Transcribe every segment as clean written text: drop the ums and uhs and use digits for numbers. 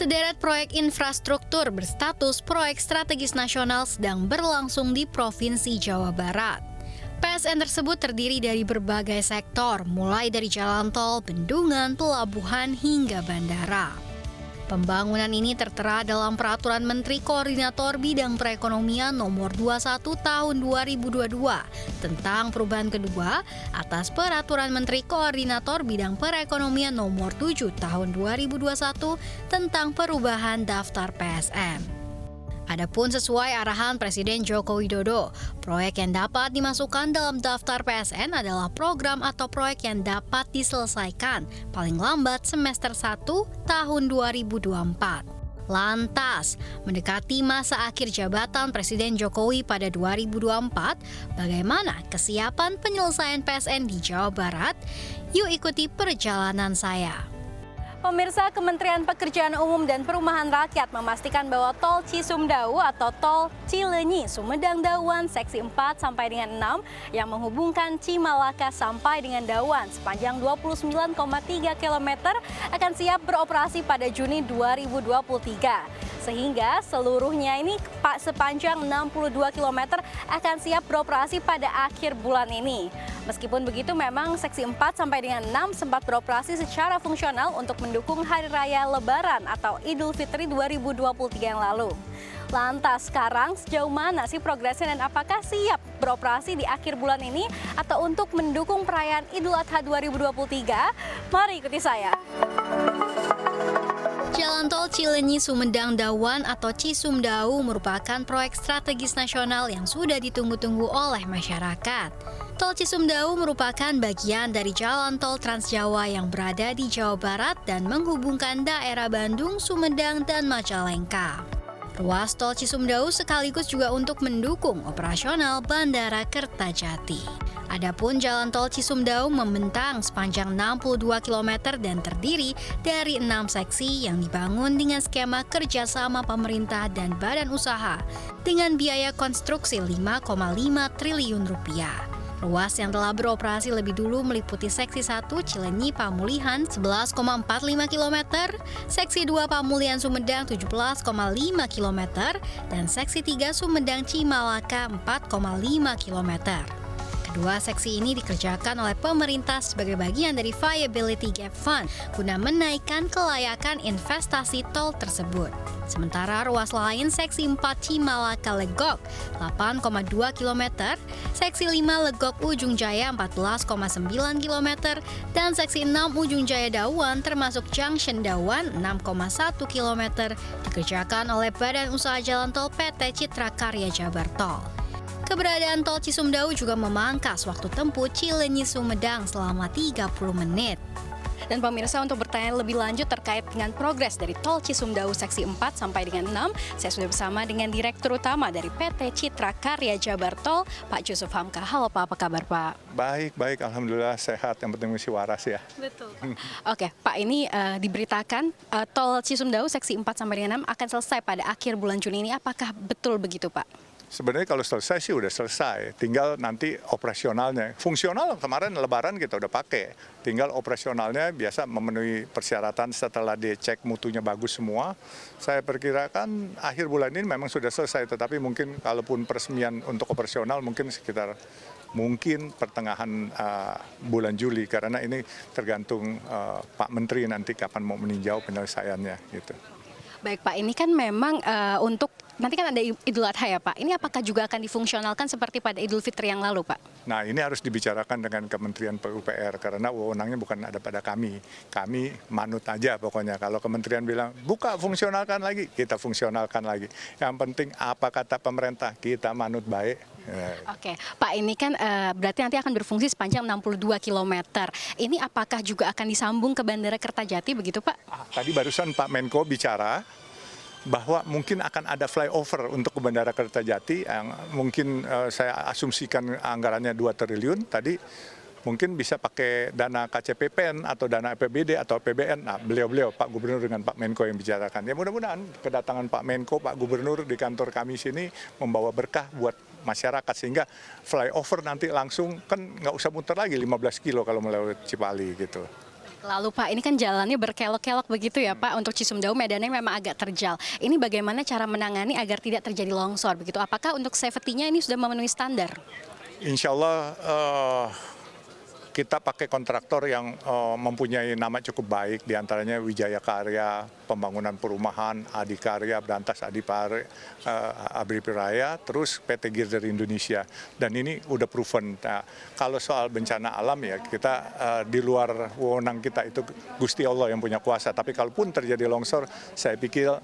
Sederet proyek infrastruktur berstatus proyek strategis nasional sedang berlangsung di Provinsi Jawa Barat. PSN tersebut terdiri dari berbagai sektor, mulai dari jalan tol, bendungan, pelabuhan, hingga bandara. Pembangunan ini tertera dalam Peraturan Menteri Koordinator Bidang Perekonomian Nomor 21 Tahun 2022 tentang perubahan kedua atas Peraturan Menteri Koordinator Bidang Perekonomian Nomor 7 Tahun 2021 tentang perubahan daftar PSN. Adapun sesuai arahan Presiden Joko Widodo, proyek yang dapat dimasukkan dalam daftar PSN adalah program atau proyek yang dapat diselesaikan paling lambat semester 1 tahun 2024. Lantas, mendekati masa akhir jabatan Presiden Jokowi pada 2024, bagaimana kesiapan penyelesaian PSN di Jawa Barat? Yuk ikuti perjalanan saya. Pemirsa, Kementerian Pekerjaan Umum dan Perumahan Rakyat memastikan bahwa tol Cisumdawu atau tol Cileunyi Sumedang Dawan seksi 4 sampai dengan 6 yang menghubungkan Cimalaka sampai dengan Dawan sepanjang 29,3 km akan siap beroperasi pada Juni 2023. Sehingga seluruhnya ini sepanjang 62 km akan siap beroperasi pada akhir bulan ini. Meskipun begitu, memang seksi 4 sampai dengan 6 sempat beroperasi secara fungsional untuk mendukung Hari Raya Lebaran atau Idul Fitri 2023 yang lalu. Lantas sekarang sejauh mana sih progresnya dan apakah siap beroperasi di akhir bulan ini atau untuk mendukung perayaan Idul Adha 2023? Mari ikuti saya. Jalan tol Cileunyi Sumedang Dawan atau Cisumdawu merupakan proyek strategis nasional yang sudah ditunggu-tunggu oleh masyarakat. Tol Cisumdawu merupakan bagian dari jalan tol Trans Jawa yang berada di Jawa Barat dan menghubungkan daerah Bandung, Sumedang, dan Majalengka. Ruas tol Cisumdawu sekaligus juga untuk mendukung operasional Bandara Kertajati. Adapun jalan tol Cisumdawu membentang sepanjang 62 km dan terdiri dari 6 seksi yang dibangun dengan skema kerjasama pemerintah dan badan usaha dengan biaya konstruksi 5,5 triliun rupiah. Ruas yang telah beroperasi lebih dulu meliputi seksi 1 Cileunyi Pamulihan 11,45 km, seksi 2 Pamulihan Sumedang 17,5 km, dan seksi 3 Sumedang Cimalaka 4,5 km. Kedua seksi ini dikerjakan oleh pemerintah sebagai bagian dari Viability Gap Fund guna menaikkan kelayakan investasi tol tersebut. Sementara ruas lain seksi 4 Cimalaka Legok 8,2 km, seksi 5 Legok Ujung Jaya 14,9 km, dan seksi 6 Ujung Jaya Dawan termasuk Junction Dawan 6,1 km dikerjakan oleh Badan Usaha Jalan Tol PT Citra Karya Jabar Tol. Keberadaan tol Cisumdawu juga memangkas waktu tempuh Cileunyi Sumedang selama 30 menit. Dan pemirsa, untuk bertanya lebih lanjut terkait dengan progres dari tol Cisumdawu seksi 4 sampai dengan 6, saya sudah bersama dengan Direktur Utama dari PT Citra Karya Jabar Tol, Pak Jusuf Hamka. Halo Pak, apa kabar Pak? Baik, Alhamdulillah sehat, yang penting mesti waras ya. Betul. Oke, Pak, ini diberitakan tol Cisumdawu seksi 4 sampai dengan 6 akan selesai pada akhir bulan Juni ini. Apakah betul begitu Pak? Sebenarnya kalau selesai sih udah selesai, tinggal nanti operasionalnya. Fungsional kemarin Lebaran kita udah pakai, tinggal operasionalnya biasa memenuhi persyaratan setelah dicek mutunya bagus semua. Saya perkirakan akhir bulan ini memang sudah selesai, tetapi mungkin kalaupun peresmian untuk operasional mungkin sekitar pertengahan bulan Juli, karena ini tergantung Pak Menteri nanti kapan mau meninjau penyelesaiannya gitu. Baik Pak, ini kan memang untuk nanti kan ada Idul Adha ya Pak. Ini apakah juga akan difungsionalkan seperti pada Idul Fitri yang lalu Pak? Nah, ini harus dibicarakan dengan Kementerian PUPR karena wewenangnya bukan ada pada kami. Kami manut aja pokoknya. Kalau kementerian bilang buka fungsionalkan lagi, kita fungsionalkan lagi. Yang penting apa kata pemerintah, kita manut baik. Oke, Pak, ini kan berarti nanti akan berfungsi sepanjang 62 km. Ini apakah juga akan disambung ke Bandara Kertajati begitu Pak? Tadi barusan Pak Menko bicara bahwa mungkin akan ada flyover untuk ke Bandara Kertajati yang mungkin saya asumsikan anggarannya 2 triliun. Tadi mungkin bisa pakai dana KCPPN atau dana APBD atau APBN. Nah, beliau Pak Gubernur dengan Pak Menko yang bicarakan. Ya mudah-mudahan kedatangan Pak Menko, Pak Gubernur di kantor kami sini membawa berkah buat masyarakat sehingga flyover nanti langsung kan nggak usah muter lagi 15 kilo kalau melewati Cipali gitu. Lalu Pak, ini kan jalannya berkelok-kelok begitu ya Pak, untuk Cisumdawu medannya memang agak terjal. Ini bagaimana cara menangani agar tidak terjadi longsor begitu? Apakah untuk safety-nya ini sudah memenuhi standar? Insya Allah kita pakai kontraktor yang mempunyai nama cukup baik, diantaranya Wijaya Karya, Pembangunan Perumahan, Adikarya, Berantas Abripiraya, terus PT Girder Indonesia. Dan ini udah proven. Nah, kalau soal bencana alam ya kita di luar wewenang kita, itu Gusti Allah yang punya kuasa. Tapi kalaupun terjadi longsor, saya pikir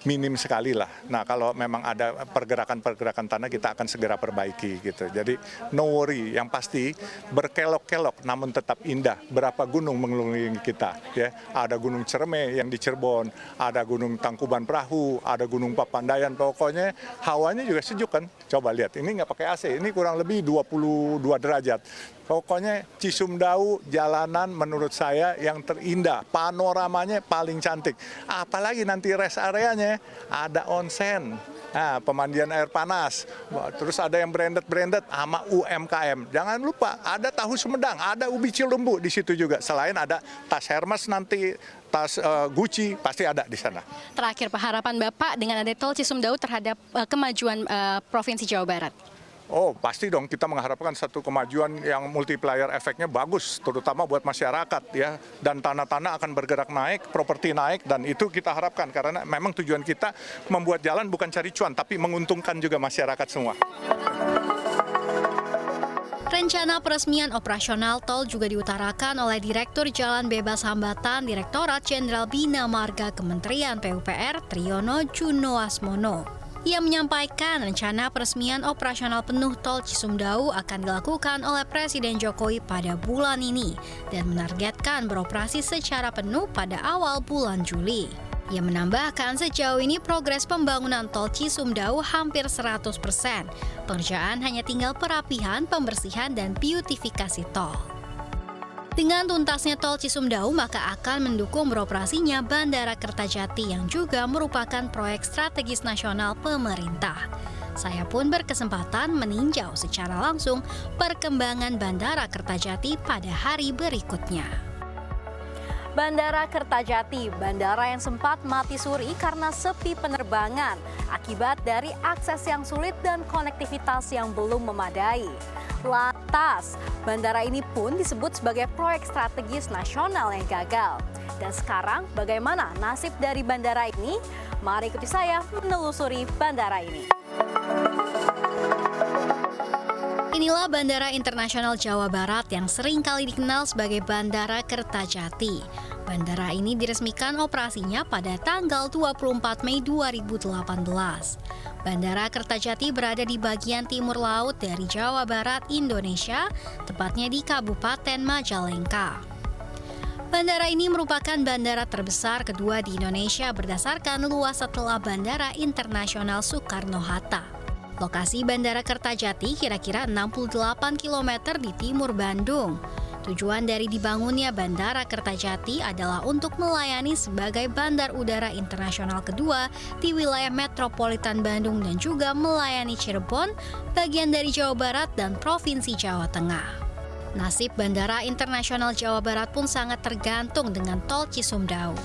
minim sekali lah. Nah, kalau memang ada pergerakan tanah, kita akan segera perbaiki gitu. Jadi no worry, yang pasti berkelok-kelok namun tetap indah. Berapa gunung mengelilingi kita ya. Ada Gunung Cerme yang di Cirebon, ada Gunung Tangkuban Perahu, ada Gunung Papandayan. Pokoknya hawanya juga sejuk kan. Coba lihat, ini nggak pakai AC, ini kurang lebih 22 derajat. Pokoknya Cisumdawu jalanan menurut saya yang terindah, panoramanya paling cantik. Apalagi nanti rest areanya ada onsen, nah, pemandian air panas, terus ada yang branded sama UMKM. Jangan lupa ada tahu Sumedang, ada ubi Cilembu di situ juga. Selain ada tas Hermes nanti, tas Gucci pasti ada di sana. Terakhir Pak, harapan Bapak dengan ada tol Cisumdawu terhadap kemajuan Provinsi Jawa Barat? Oh, pasti dong, kita mengharapkan satu kemajuan yang multiplier efeknya bagus, terutama buat masyarakat ya. Dan tanah-tanah akan bergerak naik, properti naik, dan itu kita harapkan karena memang tujuan kita membuat jalan bukan cari cuan, tapi menguntungkan juga masyarakat semua. Rencana peresmian operasional tol juga diutarakan oleh Direktur Jalan Bebas Hambatan Direktorat Jenderal Bina Marga Kementerian PUPR Triyono Junoasmono. Ia menyampaikan rencana peresmian operasional penuh tol Cisumdawu akan dilakukan oleh Presiden Jokowi pada bulan ini dan menargetkan beroperasi secara penuh pada awal bulan Juli. Ia menambahkan sejauh ini progres pembangunan tol Cisumdawu hampir 100%. Pengerjaan hanya tinggal perapihan, pembersihan, dan beautifikasi tol. Dengan tuntasnya tol Cisumdawu, maka akan mendukung beroperasinya Bandara Kertajati yang juga merupakan proyek strategis nasional pemerintah. Saya pun berkesempatan meninjau secara langsung perkembangan Bandara Kertajati pada hari berikutnya. Bandara Kertajati, bandara yang sempat mati suri karena sepi penerbangan akibat dari akses yang sulit dan konektivitas yang belum memadai. Lantas, bandara ini pun disebut sebagai proyek strategis nasional yang gagal. Dan sekarang bagaimana nasib dari bandara ini? Mari ikuti saya menelusuri bandara ini. Inilah Bandara Internasional Jawa Barat yang sering kali dikenal sebagai Bandara Kertajati. Bandara ini diresmikan operasinya pada tanggal 24 Mei 2018. Bandara Kertajati berada di bagian timur laut dari Jawa Barat, Indonesia, tepatnya di Kabupaten Majalengka. Bandara ini merupakan bandara terbesar kedua di Indonesia berdasarkan luas setelah Bandara Internasional Soekarno-Hatta. Lokasi Bandara Kertajati kira-kira 68 km di timur Bandung. Tujuan dari dibangunnya Bandara Kertajati adalah untuk melayani sebagai bandar udara internasional kedua di wilayah metropolitan Bandung dan juga melayani Cirebon, bagian dari Jawa Barat dan Provinsi Jawa Tengah. Nasib Bandara Internasional Jawa Barat pun sangat tergantung dengan tol Cisumdawu.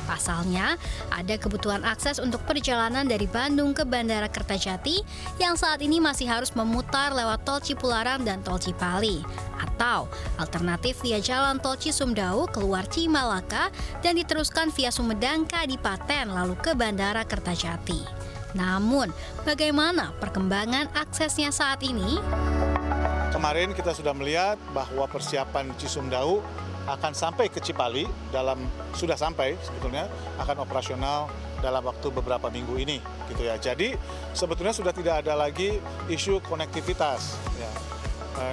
Pasalnya, ada kebutuhan akses untuk perjalanan dari Bandung ke Bandara Kertajati yang saat ini masih harus memutar lewat tol Cipularang dan tol Cipali, atau alternatif via jalan tol Cisumdawu keluar Cimalaka dan diteruskan via Sumedang Kadipaten lalu ke Bandara Kertajati. Namun, bagaimana perkembangan aksesnya saat ini? Kemarin kita sudah melihat bahwa persiapan Cisumdawu akan sampai ke Cipali sudah sampai sebetulnya akan operasional dalam waktu beberapa minggu ini gitu ya. Jadi sebetulnya sudah tidak ada lagi isu konektivitas ya.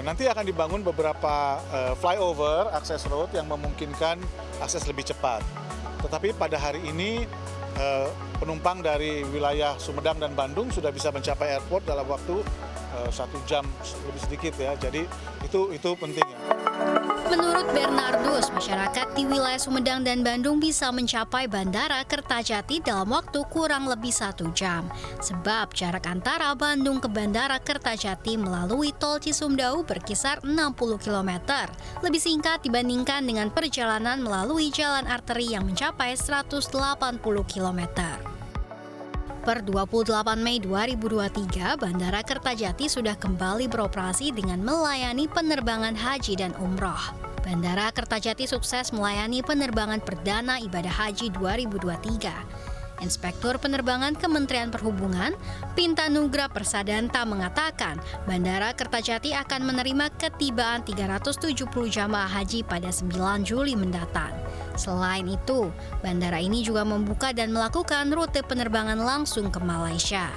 Nanti akan dibangun beberapa flyover access road yang memungkinkan akses lebih cepat. Tetapi pada hari ini penumpang dari wilayah Sumedang dan Bandung sudah bisa mencapai airport dalam waktu 1 jam lebih sedikit ya. Jadi itu penting ya. Menurut Bernardus, masyarakat di wilayah Sumedang dan Bandung bisa mencapai Bandara Kertajati dalam waktu kurang lebih 1 jam. Sebab jarak antara Bandung ke Bandara Kertajati melalui tol Cisumdawu berkisar 60 km. Lebih singkat dibandingkan dengan perjalanan melalui jalan arteri yang mencapai 180 km. Per 28 Mei 2023, Bandara Kertajati sudah kembali beroperasi dengan melayani penerbangan haji dan umroh. Bandara Kertajati sukses melayani penerbangan perdana ibadah haji 2023. Inspektur Penerbangan Kementerian Perhubungan, Pintanugra Persadanta mengatakan, Bandara Kertajati akan menerima ketibaan 370 jamaah haji pada 9 Juli mendatang. Selain itu, bandara ini juga membuka dan melakukan rute penerbangan langsung ke Malaysia.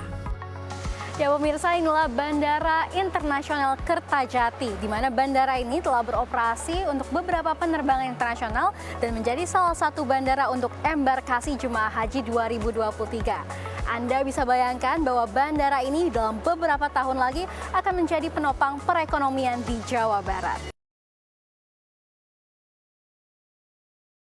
Ya pemirsa, inilah Bandara Internasional Kertajati, di mana bandara ini telah beroperasi untuk beberapa penerbangan internasional dan menjadi salah satu bandara untuk embarkasi jemaah haji 2023. Anda bisa bayangkan bahwa bandara ini dalam beberapa tahun lagi akan menjadi penopang perekonomian di Jawa Barat.